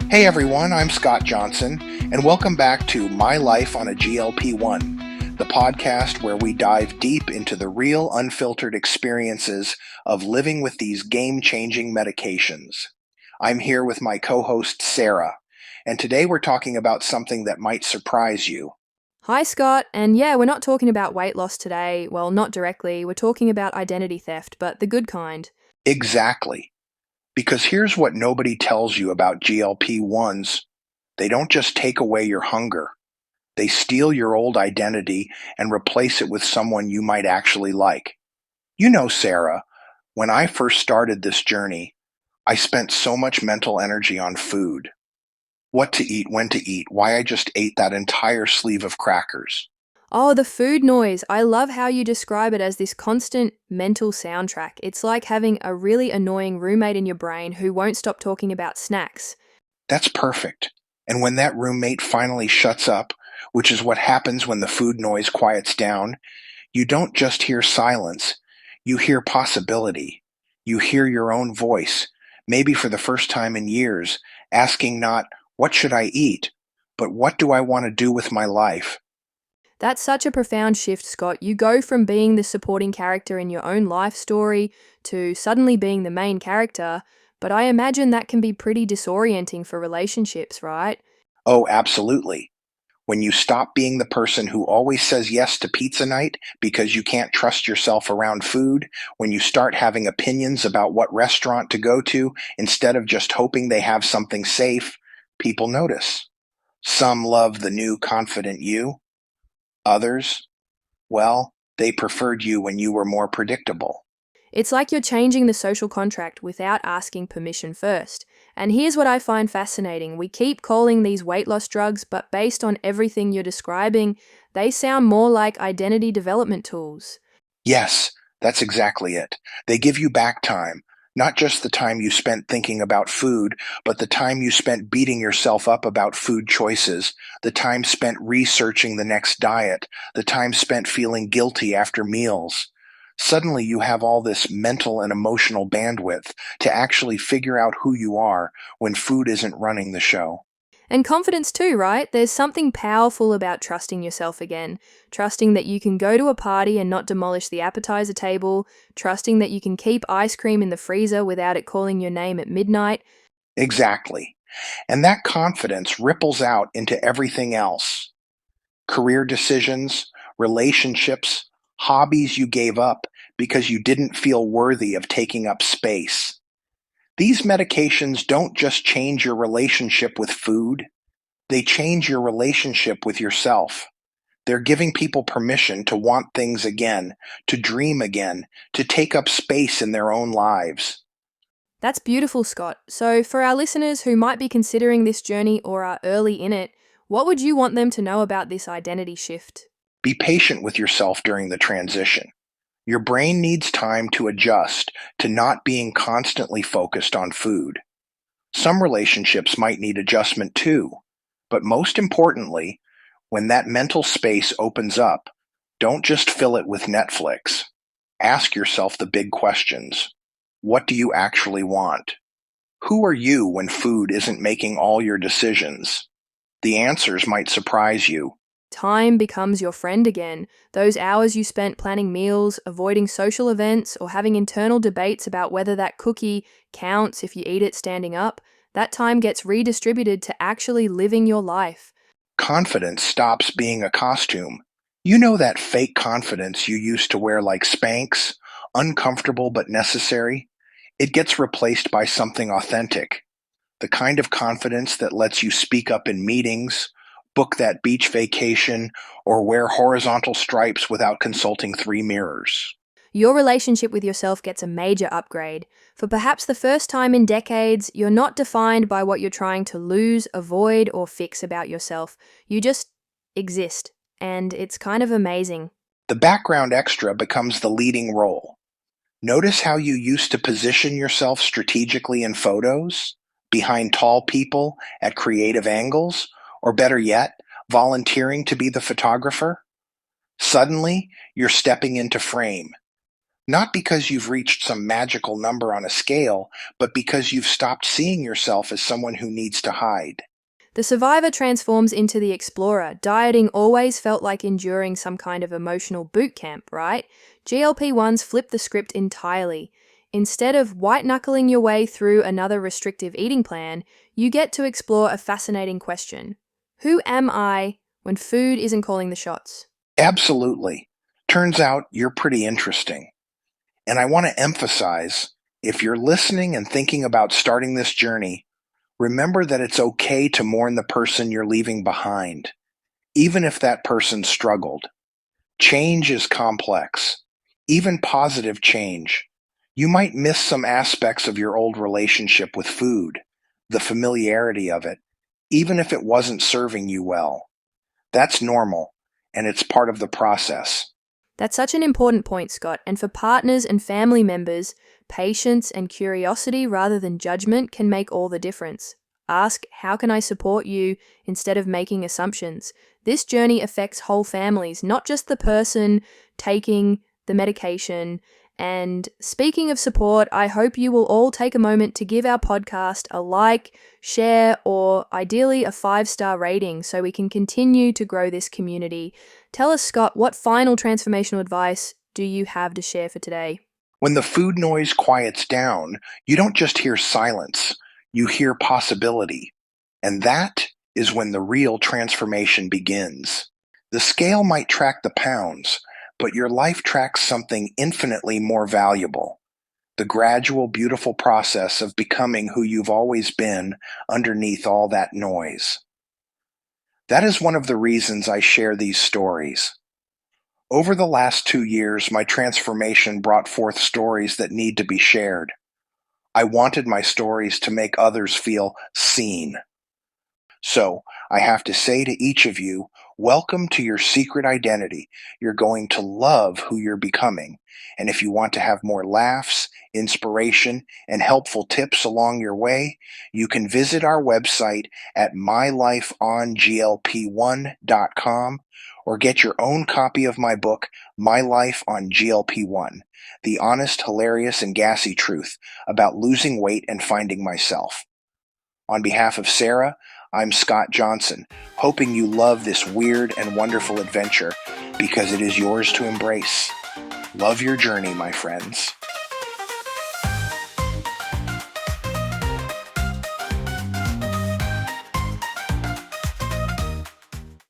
Hey everyone, I'm Scott Johnson, and welcome back to My Life on a GLP1, the podcast where we dive deep into the real, unfiltered experiences of living with these game-changing medications. I'm here with my co-host Sarah, and today we're talking about something that might surprise you. Hi, Scott. And yeah, we're not talking about weight loss today. Well, not directly. We're talking about identity theft, but the good kind. Exactly. Because here's what nobody tells you about GLP1s. They don't just take away your hunger. They steal your old identity and replace it with someone you might actually like. You know, Sarah, when I first started this journey, I spent so much mental energy on food. What to eat, when to eat, why I just ate that entire sleeve of crackers. Oh, the food noise. I love how you describe it as this constant mental soundtrack. It's like having a really annoying roommate in your brain who won't stop talking about snacks. That's perfect. And when that roommate finally shuts up, which is what happens when the food noise quiets down, you don't just hear silence, you hear possibility. You hear your own voice, maybe for the first time in years, asking not, what should I eat, but what do I want to do with my life? That's such a profound shift, Scott. You go from being the supporting character in your own life story to suddenly being the main character, but I imagine that can be pretty disorienting for relationships, right? Oh, absolutely. When you stop being the person who always says yes to pizza night because you can't trust yourself around food, when you start having opinions about what restaurant to go to instead of just hoping they have something safe, people notice. Some love the new confident you. Others, well, they preferred you when you were more predictable. It's like you're changing the social contract without asking permission first. And here's what I find fascinating. We keep calling these weight loss drugs, but based on everything you're describing, they sound more like identity development tools. Yes, that's exactly it. They give you back time, not just the time you spent thinking about food, but the time you spent beating yourself up about food choices, the time spent researching the next diet, the time spent feeling guilty after meals. Suddenly, you have all this mental and emotional bandwidth to actually figure out who you are when food isn't running the show. And confidence too, right? There's something powerful about trusting yourself again. Trusting that you can go to a party and not demolish the appetizer table. Trusting that you can keep ice cream in the freezer without it calling your name at midnight. Exactly. And that confidence ripples out into everything else. Career decisions, relationships, hobbies you gave up because you didn't feel worthy of taking up space. These medications don't just change your relationship with food, they change your relationship with yourself. They're giving people permission to want things again, to dream again, to take up space in their own lives. That's beautiful, Scott. So, for our listeners who might be considering this journey or are early in it, what would you want them to know about this identity shift? Be patient with yourself during the transition. Your brain needs time to adjust to not being constantly focused on food. Some relationships might need adjustment too, but most importantly, when that mental space opens up, don't just fill it with Netflix. Ask yourself the big questions. What do you actually want? Who are you when food isn't making all your decisions? The answers might surprise you. Time becomes your friend again. Those hours you spent planning meals, avoiding social events, or having internal debates about whether that cookie counts if you eat it standing up, that time gets redistributed to actually living your life. Confidence stops being a costume. You know that fake confidence you used to wear like Spanx, uncomfortable but necessary? It gets replaced by something authentic, the kind of confidence that lets you speak up in meetings, book that beach vacation, or wear horizontal stripes without consulting three mirrors. Your relationship with yourself gets a major upgrade. For perhaps the first time in decades, you're not defined by what you're trying to lose, avoid, or fix about yourself. You just exist. And it's kind of amazing. The background extra becomes the leading role. Notice how you used to position yourself strategically in photos, behind tall people, at creative angles, or better yet, volunteering to be the photographer? Suddenly, you're stepping into frame. Not because you've reached some magical number on a scale, but because you've stopped seeing yourself as someone who needs to hide. The survivor transforms into the explorer. Dieting always felt like enduring some kind of emotional boot camp, right? GLP-1s flip the script entirely. Instead of white-knuckling your way through another restrictive eating plan, you get to explore a fascinating question. Who am I when food isn't calling the shots? Absolutely. Turns out you're pretty interesting. And I want to emphasize, if you're listening and thinking about starting this journey, remember that it's okay to mourn the person you're leaving behind, even if that person struggled. Change is complex, even positive change. You might miss some aspects of your old relationship with food, the familiarity of it, even if it wasn't serving you well. That's normal, and it's part of the process. That's such an important point, Scott, and for partners and family members, patience and curiosity rather than judgment can make all the difference. Ask, how can I support you, instead of making assumptions. This journey affects whole families, not just the person taking the medication. And speaking of support, I hope you will all take a moment to give our podcast a like, share, or ideally a 5-star rating so we can continue to grow this community. Tell us, Scott, what final transformational advice do you have to share for today? When the food noise quiets down, you don't just hear silence, you hear possibility. And that is when the real transformation begins. The scale might track the pounds, but your life tracks something infinitely more valuable: the gradual, beautiful process of becoming who you've always been underneath all that noise. That is one of the reasons I share these stories. Over the last 2 years, my transformation brought forth stories that need to be shared. I wanted my stories to make others feel seen. So, I have to say to each of you, welcome to your secret identity. You're going to love who you're becoming. And if you want to have more laughs, inspiration, and helpful tips along your way, you can visit our website at mylifeonglp1.com or get your own copy of my book, My Life on GLP1, The Honest, Hilarious, and Gassy Truth About Losing Weight and Finding Myself. On behalf of Sarah, I'm Scott Johnson, hoping you love this weird and wonderful adventure because it is yours to embrace. Love your journey, my friends.